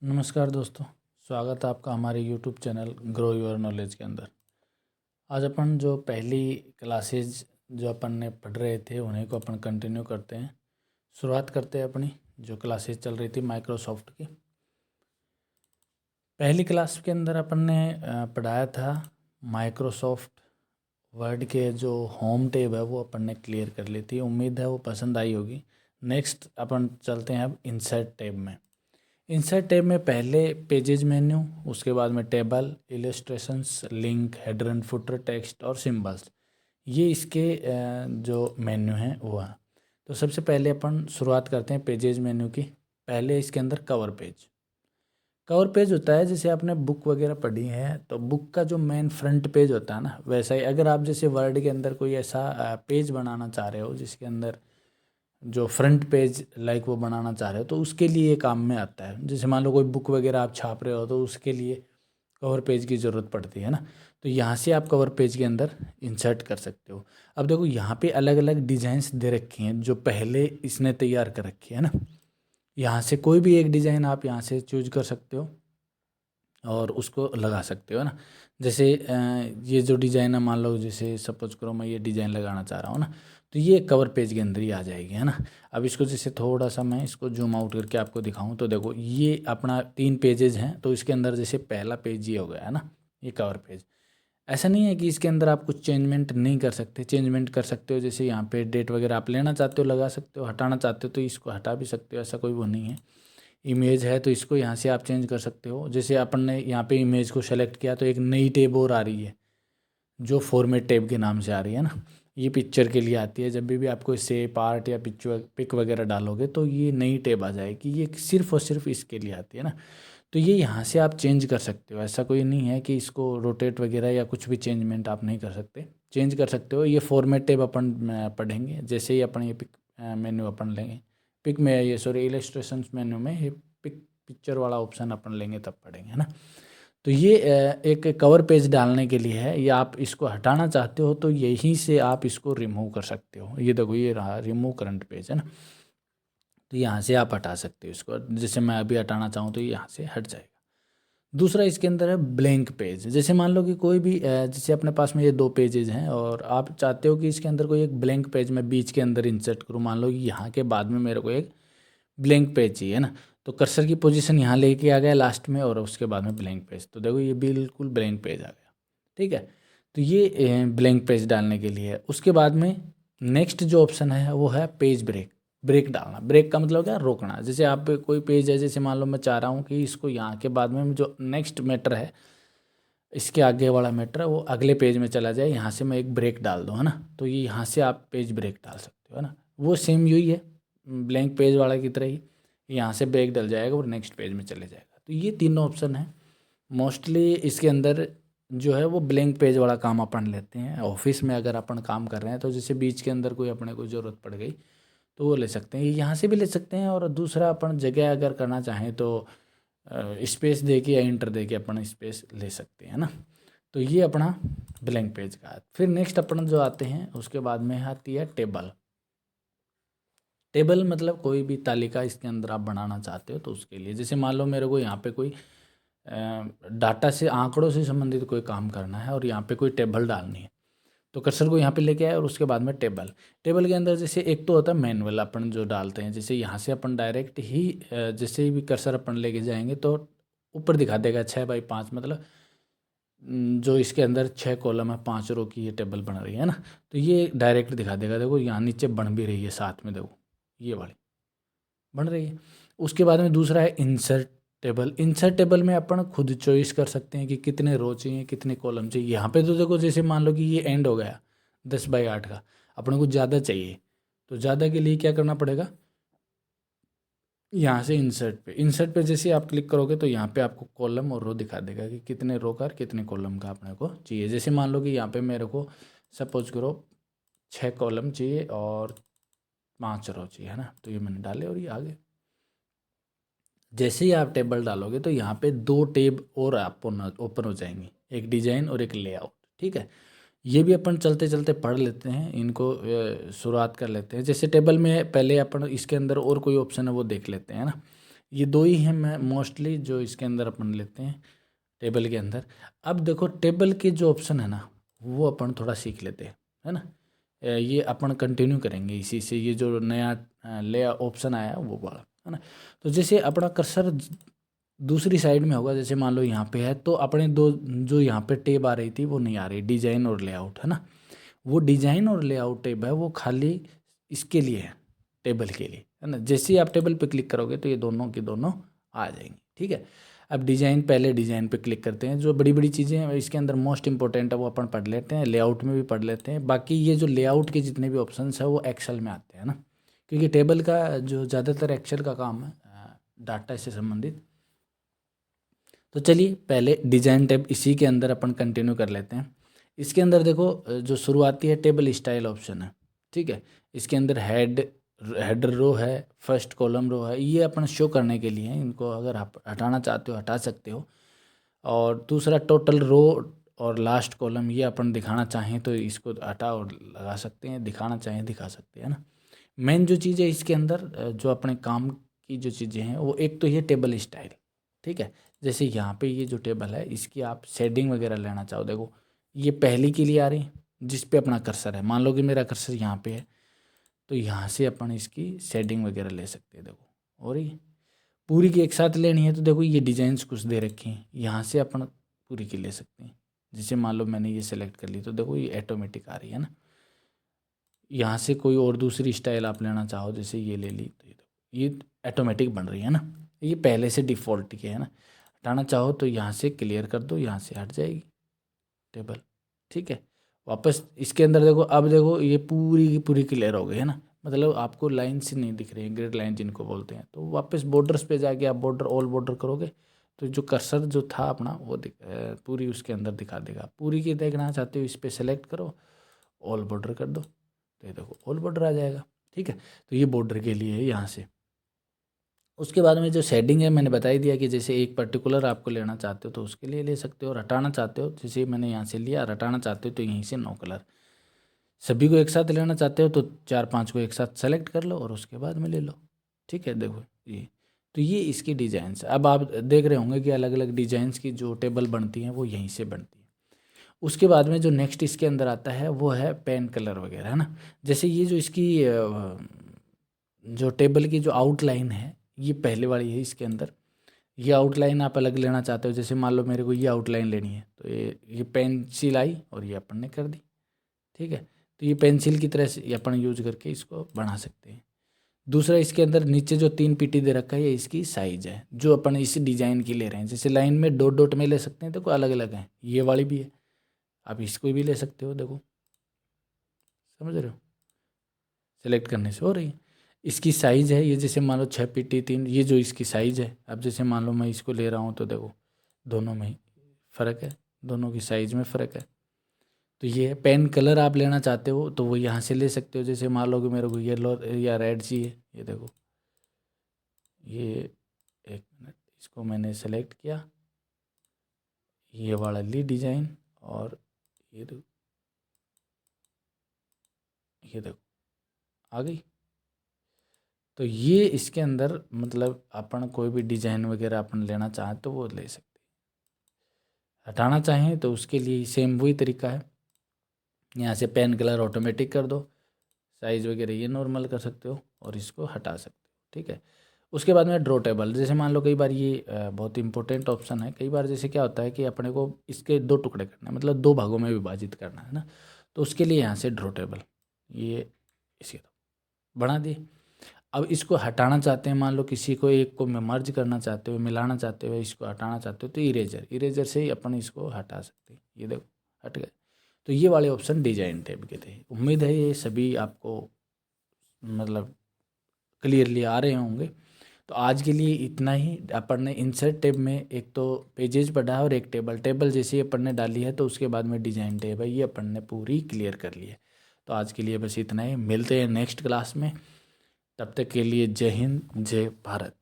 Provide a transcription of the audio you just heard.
नमस्कार दोस्तों, स्वागत है आपका हमारे YouTube channel grow your knowledge के अंदर। आज अपन जो पहली क्लासेज जो अपन ने पढ़ रहे थे उन्हीं को अपन कंटिन्यू करते हैं। शुरुआत करते हैं अपनी जो क्लासेज चल रही थी माइक्रोसॉफ्ट की। पहली क्लास के अंदर अपन ने पढ़ाया था माइक्रोसॉफ्ट वर्ड के जो होम टैब है वो अपन ने क्लियर कर ली थी। उम्मीद है वो पसंद आई होगी। नेक्स्ट अपन चलते हैं अब इंसर्ट टैब में। इंसर्ट टैब में पहले पेजेज मेन्यू, उसके बाद में table, illustrations, link, header and footer, text और सिंबल्स, ये इसके जो मेन्यू हैं वो हैं। तो सबसे पहले अपन शुरुआत करते हैं पेजेज मेन्यू की। पहले इसके अंदर कवर पेज। कवर पेज होता है जैसे आपने बुक वगैरह पढ़ी है तो बुक का जो मेन फ्रंट पेज होता है ना, वैसा ही अगर आप जैसे वर्ड के अंदर कोई ऐसा पेज बनाना चाह रहे हो जिसके अंदर जो फ्रंट पेज लाइक वो बनाना चाह रहे हो तो उसके लिए काम में आता है। जैसे मान लो कोई बुक वगैरह आप छाप रहे हो तो उसके लिए कवर पेज की ज़रूरत पड़ती है ना। तो यहाँ से आप कवर पेज के अंदर इंसर्ट कर सकते हो। अब देखो यहाँ पे अलग अलग डिज़ाइंस दे रखी हैं जो पहले इसने तैयार कर रखी है ना। यहाँ से कोई भी एक डिज़ाइन आप यहाँ से चूज कर सकते हो और उसको लगा सकते हो ना। जैसे ये जो डिज़ाइन है, मान लो जैसे सपोज करो मैं ये डिज़ाइन लगाना चाह रहा हूँ ना, तो ये कवर पेज के अंदर ही आ जाएगी, है ना। अब इसको जैसे थोड़ा सा मैं इसको जूम आउट करके आपको दिखाऊं तो देखो ये अपना 3 पेजेज हैं। तो इसके अंदर जैसे पहला पेज ये हो गया है ना, ये कवर पेज। ऐसा नहीं है कि इसके अंदर आप कुछ चेंजमेंट नहीं कर सकते, चेंजमेंट कर सकते हो। जैसे यहाँ पे डेट वगैरह आप लेना चाहते हो लगा सकते हो, हटाना चाहते हो तो इसको हटा भी सकते हो, ऐसा कोई वो नहीं है। इमेज है तो इसको यहाँ से आप चेंज कर सकते हो। जैसे अपन ने यहाँ पे इमेज को सेलेक्ट किया तो एक नई टैब और आ रही है जो फॉर्मेट टैब के नाम से आ रही है ना। ये पिक्चर के लिए आती है। जब भी आपको इससे पार्ट या पिक्चर पिक वगैरह डालोगे तो ये नई टैब आ जाएगी। ये सिर्फ और सिर्फ इसके लिए आती है ना। तो ये यहाँ से आप चेंज कर सकते हो। ऐसा कोई नहीं है कि इसको रोटेट वगैरह या कुछ भी चेंजमेंट आप नहीं कर सकते, चेंज कर सकते हो। ये फॉर्मेट टैब अपन पढ़ेंगे जैसे ही अपन ये पिक मेन्यू अपन लेंगे, पिक में ये सॉरी इलस्ट्रेशन मेन्यू में ये पिक्चर वाला ऑप्शन अपन लेंगे तब पढ़ेंगे, है ना। तो ये एक कवर पेज डालने के लिए है। या आप इसको हटाना चाहते हो तो यहीं से आप इसको रिमूव कर सकते हो। ये देखो ये रहा रिमूव करंट पेज, है ना। तो यहाँ से आप हटा सकते हो इसको। जैसे मैं अभी हटाना चाहूँ तो ये यहाँ से हट जाएगा। दूसरा इसके अंदर है ब्लैंक पेज। जैसे मान लो कि कोई भी जैसे अपने पास में ये 2 पेजेज हैं और आप चाहते हो कि इसके अंदर कोई एक ब्लैंक पेज मैं बीच के अंदर इंसर्ट करूँ। मान लो कि यहाँ के बाद में मेरे को एक ब्लैंक पेज चाहिए, है ना। तो कर्सर की पोजीशन यहाँ लेके आ गया लास्ट में और उसके बाद में ब्लैंक पेज। तो देखो ये बिल्कुल ब्लैंक पेज आ गया, ठीक है। तो ये ब्लैंक पेज डालने के लिए है। उसके बाद में नेक्स्ट जो ऑप्शन है वो है पेज ब्रेक। ब्रेक डालना, ब्रेक का मतलब क्या, रोकना। जैसे आप पे कोई पेज है, जैसे मान लो मैं चाह रहा हूँ कि इसको यहाँ के बाद में जो नेक्स्ट मैटर है, इसके आगे वाला मैटर है वो अगले पेज में चला जाए, यहाँ से मैं एक ब्रेक डाल दूँ, है ना। तो ये यहाँ से आप पेज ब्रेक डाल सकते हो, है ना। वो सेम यही है ब्लैंक पेज वाला की तरह ही। यहाँ से ब्रेक डल जाएगा और नेक्स्ट पेज में चले जाएगा। तो ये तीनों ऑप्शन है। मोस्टली इसके अंदर जो है वो ब्लैंक पेज वाला काम अपन लेते हैं। ऑफिस में अगर अपन काम कर रहे हैं तो जैसे बीच के अंदर कोई अपने को ज़रूरत पड़ गई तो वो ले सकते हैं, यहाँ से भी ले सकते हैं। और दूसरा अपन जगह अगर करना चाहें तो स्पेस दे के या इंटर दे के अपन स्पेस ले सकते हैं ना। तो ये अपना ब्लैंक पेज का है। फिर नेक्स्ट अपन जो आते हैं उसके बाद में आती है टेबल। टेबल मतलब कोई भी तालिका इसके अंदर आप बनाना चाहते हो तो उसके लिए, जैसे मान लो मेरे को यहाँ पे कोई डाटा से आंकड़ों से संबंधित कोई काम करना है और यहाँ पे कोई टेबल डालनी है। तो कर्सर को यहाँ पे लेके आए और उसके बाद में टेबल। टेबल के अंदर जैसे एक तो होता है मैनुअल अपन जो डालते हैं। जैसे यहाँ से अपन डायरेक्ट ही जैसे ही भी कर्सर अपन लेके जाएंगे तो ऊपर दिखा देगा 6x5, मतलब जो इसके अंदर 6 कॉलम है, 5 रो की ये टेबल बन रही है ना। तो ये डायरेक्ट दिखा देगा। देखो यहाँ नीचे बन भी रही है साथ में, देखो ये वाली बन रही है। उसके बाद में दूसरा है इंसर्ट टेबल। इंसर्ट टेबल में अपन खुद चॉइस कर सकते हैं कि कितने रो चाहिए, कितने कॉलम चाहिए। यहाँ पे तो देखो जैसे मान लो कि ये एंड हो गया 10x8 का, अपने को ज़्यादा चाहिए तो ज़्यादा के लिए क्या करना पड़ेगा, यहाँ से इंसर्ट पे जैसे आप क्लिक करोगे तो यहाँ पे आपको कॉलम और रो दिखा देगा कि कितने रो का और कितने कॉलम का अपने को चाहिए। जैसे मान लो कि यहाँ पे मेरे को सपोज करो 6 कॉलम चाहिए और 5 रो चाहिए, है ना। तो ये मैंने डाले और ये आ गए। जैसे ही आप टेबल डालोगे तो यहाँ पे 2 टेब और आपको ओपन हो जाएंगी, एक डिजाइन और एक लेआउट, ठीक है। ये भी अपन चलते चलते पढ़ लेते हैं इनको, शुरुआत कर लेते हैं। जैसे टेबल में पहले अपन इसके अंदर और कोई ऑप्शन है वो देख लेते हैं ना। ये दो ही हैं मैं मोस्टली जो इसके अंदर अपन लेते हैं टेबल के अंदर। अब देखो टेबल के जो ऑप्शन है ना वो अपन थोड़ा सीख लेते हैं, है ना। ये अपन कंटिन्यू करेंगे इसी से, ये जो नया ले ऑप्शन आया वो वाला, है ना। तो जैसे अपना कर्सर दूसरी साइड में होगा, जैसे मान लो यहाँ पे है, तो अपने दो जो यहाँ पे टेब आ रही थी वो नहीं आ रही, डिजाइन और लेआउट, है ना। वो डिजाइन और लेआउट टेब है वो खाली इसके लिए है, टेबल के लिए, है ना। जैसे ही आप टेबल पे क्लिक करोगे तो ये दोनों के दोनों आ जाएंगे, ठीक है। अब डिजाइन, पहले डिजाइन पे क्लिक करते हैं। जो बड़ी बड़ी चीज़ें हैं इसके अंदर मोस्ट इंपॉर्टेंट है वो अपन पढ़ लेते हैं, लेआउट में भी पढ़ लेते हैं। बाकी ये जो लेआउट के जितने भी ऑप्शंस है वो एक्सेल में आते हैं ना, क्योंकि टेबल का जो ज़्यादातर एक्सेल का काम है डाटा से संबंधित। तो चलिए पहले डिजाइन टैब इसी के अंदर अपन कंटिन्यू कर लेते हैं। इसके अंदर देखो जो शुरुआती है टेबल स्टाइल ऑप्शन है, ठीक है। इसके अंदर हेडर रो है, फर्स्ट कॉलम रो है, ये अपन शो करने के लिए हैं। इनको अगर आप हटाना चाहते हो हटा सकते हो। और दूसरा टोटल रो और लास्ट कॉलम, ये अपन दिखाना चाहें तो इसको हटा और लगा सकते हैं, दिखाना चाहें दिखा सकते हैं ना। मेन जो चीज़ है इसके अंदर जो अपने काम की जो चीज़ें हैं वो एक तो ये टेबल स्टाइल, ठीक है। जैसे यहाँ पे ये जो टेबल है इसकी आप शेडिंग वगैरह लेना चाहो, देखो ये पहली के लिए आ रही जिस पे अपना कर्सर है। मान लो कि मेरा कर्सर यहाँ पे है तो यहाँ से अपन इसकी शेडिंग वगैरह ले सकते हैं, देखो। और ये पूरी की एक साथ लेनी है तो देखो ये डिजाइन्स कुछ दे रखी हैं, यहाँ से अपन पूरी की ले सकते हैं। जैसे मान लो मैंने ये सेलेक्ट कर ली तो देखो ये ऑटोमेटिक आ रही है ना। यहाँ से कोई और दूसरी स्टाइल आप लेना चाहो, जैसे ये ले ली तो ये ऑटोमेटिक बन रही है ना। ये पहले से डिफ़ॉल्ट की है ना। हटाना चाहो तो यहाँ से क्लियर कर दो, यहाँ से हट जाएगी टेबल, ठीक है। वापस इसके अंदर देखो, अब देखो ये पूरी की पूरी क्लियर हो गई है ना, मतलब आपको लाइन से नहीं दिख रही है, ग्रिड लाइन जिनको बोलते हैं। तो वापस बॉर्डर्स पे जाके आप बॉर्डर ऑल बॉर्डर करोगे तो जो कर्सर जो था अपना वो पूरी उसके अंदर दिखा देगा। पूरी की देखना चाहते हो इस पर सेलेक्ट करो, ऑल बॉर्डर कर दो तो ये देखो ऑल बॉर्डर आ जाएगा, ठीक है। तो ये बॉर्डर के लिए है यहाँ से। उसके बाद में जो शेडिंग है मैंने बता ही दिया कि जैसे एक पर्टिकुलर आपको लेना चाहते हो तो उसके लिए ले सकते हो, और हटाना चाहते हो जैसे मैंने यहाँ से लिया, और हटाना चाहते हो तो यहीं से 9 कलर। सभी को एक साथ लेना चाहते हो तो 4-5 को एक साथ सेलेक्ट कर लो और उसके बाद में ले लो, ठीक है। देखो ये तो ये इसकी डिजाइन्स। अब आप देख रहे होंगे कि अलग अलग डिजाइन्स की जो टेबल बनती हैं वो यहीं से बनती है। उसके बाद में जो नेक्स्ट इसके अंदर आता है वो है पेन कलर वगैरह, है ना। जैसे ये जो इसकी जो टेबल की जो आउटलाइन है ये पहले वाली है इसके अंदर। ये आउटलाइन आप अलग लेना चाहते हो, जैसे मान लो मेरे को ये आउटलाइन लेनी है तो ये पेंसिल आई और ये अपन ने कर दी, ठीक है। तो ये पेंसिल की तरह से ये अपन यूज करके इसको बना सकते हैं। दूसरा इसके अंदर नीचे जो 3 पीटी दे रखा है ये इसकी साइज है जो अपन इस डिजाइन की ले रहे हैं। जैसे लाइन में डॉट डॉट में ले सकते हैं, देखो अलग अलग हैं, ये वाली भी है, आप इसको भी ले सकते हो, देखो समझ रहे हो, सेलेक्ट करने से हो रही है। इसकी साइज़ है ये, जैसे मान लो 6 पीटी 3, ये जो इसकी साइज़ है। अब जैसे मान लो मैं इसको ले रहा हूँ तो देखो दोनों में ही फ़र्क है, दोनों की साइज़ में फ़र्क है। तो ये पेन कलर आप लेना चाहते हो तो वो यहाँ से ले सकते हो। जैसे मान लो कि मेरे को येलो या रेड चाहिए, ये देखो ये, एक मिनट, इसको मैंने सेलेक्ट किया, ये वाला ली डिज़ाइन, और ये देखो आ गई। तो ये इसके अंदर मतलब अपन कोई भी डिज़ाइन वगैरह अपन लेना चाहें तो वो ले सकते हैं। हटाना चाहें तो उसके लिए सेम वही तरीका है, यहाँ से पेन कलर ऑटोमेटिक कर दो, साइज़ वगैरह ये नॉर्मल कर सकते हो और इसको हटा सकते हो, ठीक है। उसके बाद में ड्रॉ टेबल, जैसे मान लो कई बार ये बहुत इंपॉर्टेंट ऑप्शन है। कई बार जैसे क्या होता है कि अपने को इसके 2 टुकड़े करना है, मतलब 2 भागों में विभाजित करना है ना। तो उसके लिए यहाँ से ड्रॉ टेबल ये इसी बना दिए। अब इसको हटाना चाहते हैं, मान लो किसी को एक को मर्ज करना चाहते हो, मिलाना चाहते हो, इसको हटाना चाहते हो तो इरेजर से ही अपन इसको हटा सकते हैं। ये देखो हट गए। तो ये वाले ऑप्शन डिजाइन टैब के थे। उम्मीद है ये सभी आपको मतलब क्लियरली आ रहे होंगे। तो आज के लिए इतना ही। अपन ने इंसर्ट टैब में एक तो पेजेज पढ़ा है और एक टेबल जैसे ही अपन ने डाली है, तो उसके बाद में डिजाइन टैब है, ये अपन ने पूरी क्लियर कर ली है। तो आज के लिए बस इतना ही, मिलते हैं नेक्स्ट क्लास में। तब तक के लिए जय हिंद, जय भारत।